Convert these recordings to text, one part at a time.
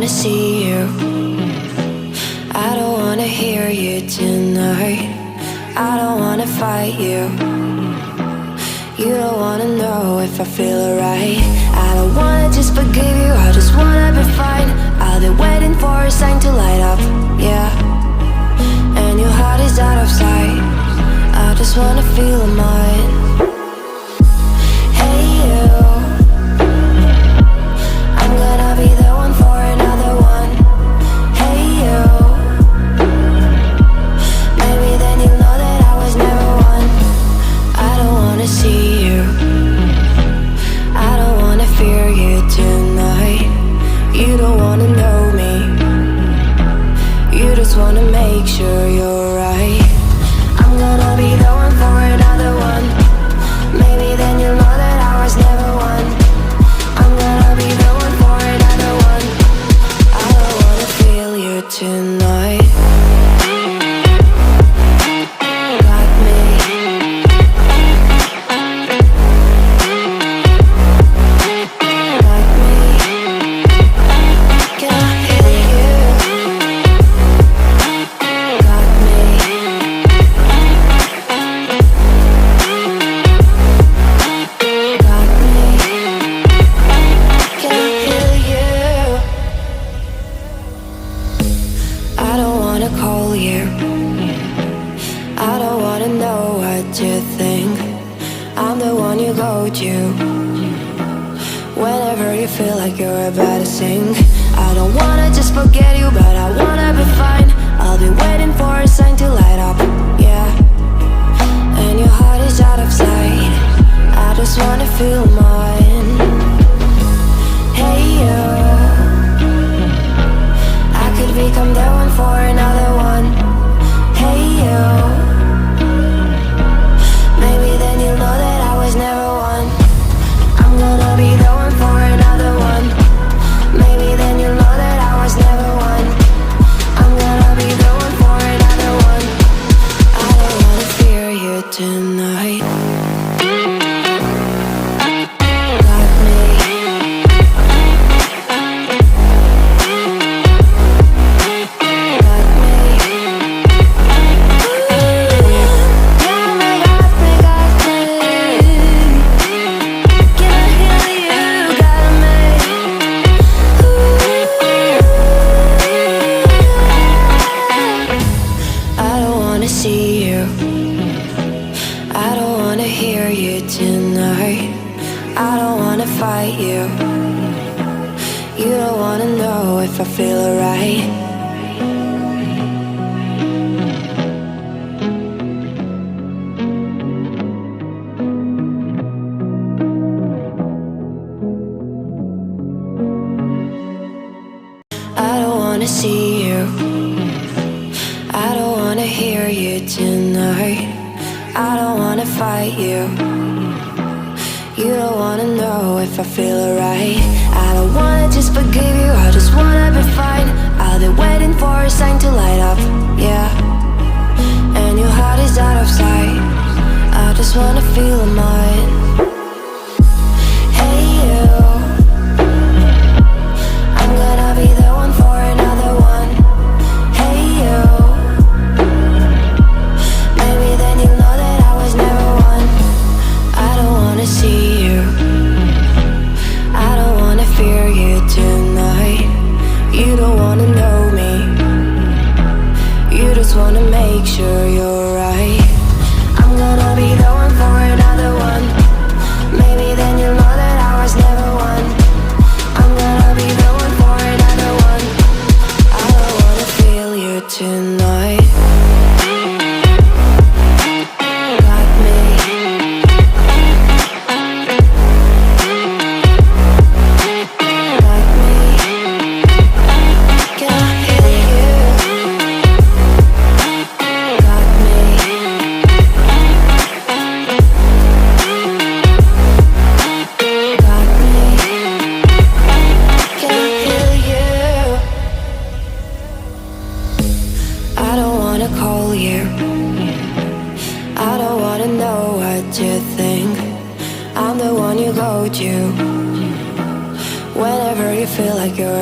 wanna see you. I don't wanna hear you tonight. I don't wanna fight you. You don't wanna know if I feel alright. I don't wanna just forgive you, I just wanna be fine. I'll be waiting for a sign to light up, yeah. And your heart is out of sight. I just wanna feel mine. Hey you, I'm gonna be the one for another one. Hey you, maybe then you'll know that I was never one. I don't wanna see you, I don't wanna fear you tonight. You don't wanna know me, you just wanna make sure you're right. I'm gonna be the one for another one. Maybe then you'll know that I was never one. I'm gonna be the one for another one. I don't wanna feel you tonight. Got me. Got me. Can I hear you? Got me. Got me. Can I hear you? I don't wanna call you. I don't wanna know what you think. I'm the one you go to whenever you feel like you're about to sink. I don't wanna just forget you, but I wanna be fine. I'll be waiting for a sign to light up, yeah. And your heart is out of sight. I just wanna feel mine. Hey you, I could become the one for another one. Hey you, maybe then you'll know that I was never one. I'm gonna be the one for another one. Maybe then you'll know that I was never one. I'm gonna be the one for another one. I don't wanna fear you tonight. Got me. Got me. Got me, got me, got me. Can I hear you? Got me. I don't wanna see you, I don't wanna hear you tonight. I don't wanna fight you. You don't wanna know if I feel alright. I don't wanna see you, I don't wanna hear you tonight. I don't wanna fight you. You don't wanna know if I feel alright. I don't wanna just forgive you, I just wanna be fine. I'll be waiting for a sign to light up, yeah. And your heart is out of sight. I just wanna feel mine. Hey you, I'm gonna be the one for another one. Hey you, maybe then you'll know that I was never one. I don't wanna see you, I don't wanna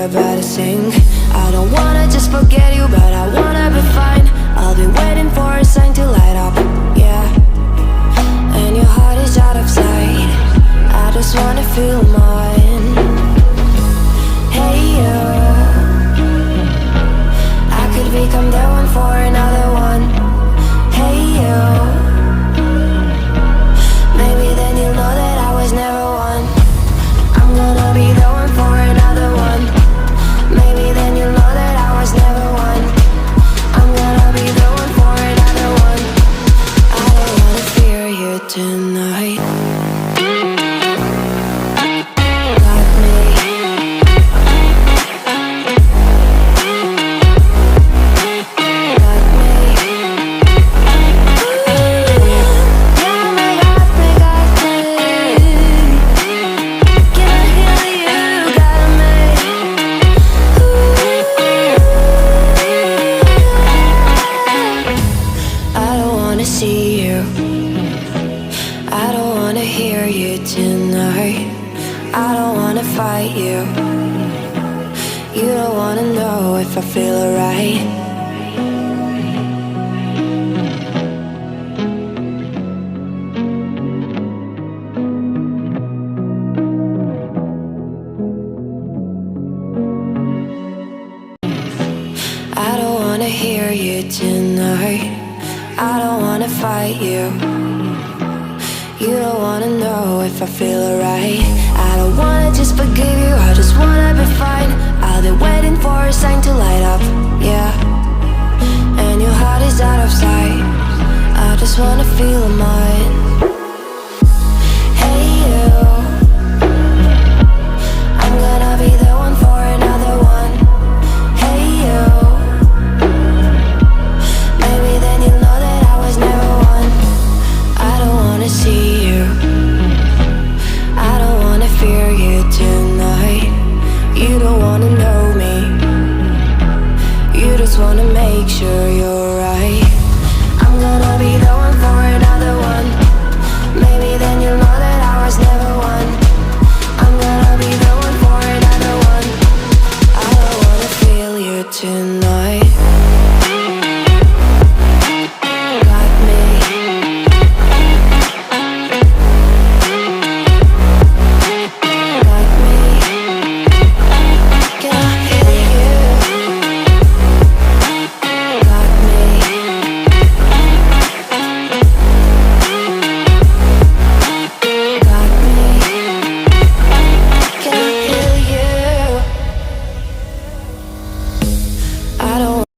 about to sing. I don't wanna just forget you, but I wanna be fine. I'll be waiting for a sign to light up, yeah. And your heart is out of sight. I just wanna feel mine. Hey you, I could become the one for another one. Hey you, maybe then you'll know that I was never one. I'm gonna be the one for another one. Maybe then you'll know that I was never one. I'm gonna be the one for another one. I don't wanna fear you tonight. Got me. Got me. Yeah, me, got me, got me. Can I hear you? Got me. I don't wanna see you. I don't wanna hear you tonight. I don't wanna fight you. You don't wanna know if I feel alright. I don't wanna hear you tonight. I don't wanna fight you. You don't wanna know if I feel alright. I don't wanna just forgive you, I just wanna be fine. I'll be waiting for a sign to light up, yeah. And your heart is out of sight. I just wanna feel mine. Hey you, I'm gonna be the one for another one. Hey you, maybe then you'll know that I was never one. I don't wanna see you. I don't wanna fear you tonight. You don't wanna know me. You just wanna make sure you're right.